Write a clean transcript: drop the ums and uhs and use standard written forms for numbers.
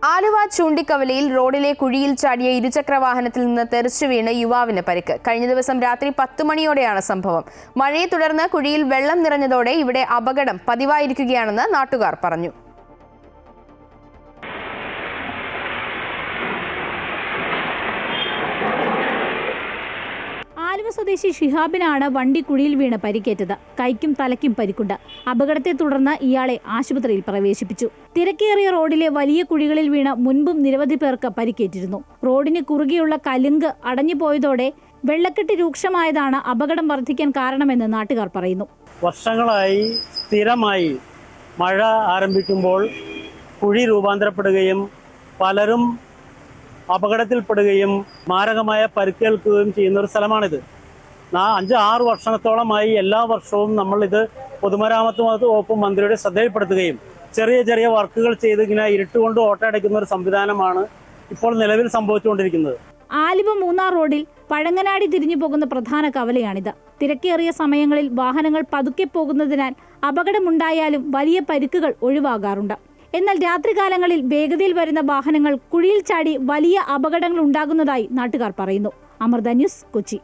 ആലുവ ചൂണ്ടിക്കവലയിൽ റോഡിലെ കുഴിയിൽ ചാടിയ ഇരുചക്ര വാഹനത്തിൽ നിന്ന് തെറിച്ചു വീണ് യുവാവിന് പരിക്ക്. കഴിഞ്ഞ ദിവസം രാത്രി 10 മണിയോടെയാണ് സംഭവം. മഴയെ തുടർന്ന് കുഴിയിൽ വെള്ളം നിറഞ്ഞതോടെ ഇവിടെ അപകടം പതിവായിരിക്കുകയാണെന്ന് നാട്ടുകാർ പറഞ്ഞു. ആലുവ സ്വദേശി ഷിഹാബിനാണ് വണ്ടി കുഴിയിൽ വീണ് പരിക്കേറ്റത്. കൈക്കും തലയ്ക്കും പരിക്കുണ്ട്. അപകടത്തെ തുടർന്ന് ഇയാളെ ആശുപത്രിയിൽ പ്രവേശിപ്പിച്ചു. തിരക്കേറിയ റോഡിലെ വലിയ കുഴികളിൽ വീണ് മുൻപും നിരവധി പേർക്ക് പരിക്കേറ്റിരുന്നു. റോഡിന് കുറുകെയുള്ള കലുങ്ക് അടഞ്ഞുപോയതോടെ വെള്ളക്കെട്ട് രൂക്ഷമായതാണ് അപകടം വർദ്ധിക്കാൻ കാരണമെന്ന് നാട്ടുകാർ പറയുന്നു. വർഷങ്ങളായി സ്ഥിരമായി മഴ ആരംഭിക്കുമ്പോൾ കുഴി രൂപാന്തരപ്പെടുകയും പലരും അപകടത്തിൽപ്പെടുകയും മാരകമായ പരിക്കേൽക്കുകയും ചെയ്യുന്ന ഒരു സ്ഥലമാണിത്. 5-6 വർഷത്തോളമായി എല്ലാ വർഷവും നമ്മളിത് പൊതുമരാമത്ത് വകുപ്പ് മന്ത്രിയുടെ ശ്രദ്ധയിൽപ്പെടുത്തുകയും ചെറിയ ചെറിയ വർക്കുകൾ ചെയ്ത് ഇങ്ങനെ ഇരുട്ടുകൊണ്ട് ഓട്ടയടയ്ക്കുന്ന ഒരു സംവിധാനമാണ് ഇപ്പോൾ നിലവിൽ സംഭവിച്ചുകൊണ്ടിരിക്കുന്നത്. ആലുവ മൂന്നാർ റോഡിൽ പഴങ്ങനാടി തിരിഞ്ഞു പോകുന്ന പ്രധാന കവലയാണിത്. തിരക്കേറിയ സമയങ്ങളിൽ വാഹനങ്ങൾ പതുക്കെ പോകുന്നതിനാൽ അപകടമുണ്ടായാലും വലിയ പരിക്കുകൾ ഒഴിവാകാറുണ്ട്. എന്നാൽ രാത്രികാലങ്ങളിൽ വേഗതയിൽ വരുന്ന വാഹനങ്ങൾ കുഴിയിൽ ചാടി വലിയ അപകടങ്ങൾ ഉണ്ടാകുന്നതായി നാട്ടുകാർ പറയുന്നു. അമൃത ന്യൂസ്, കൊച്ചി.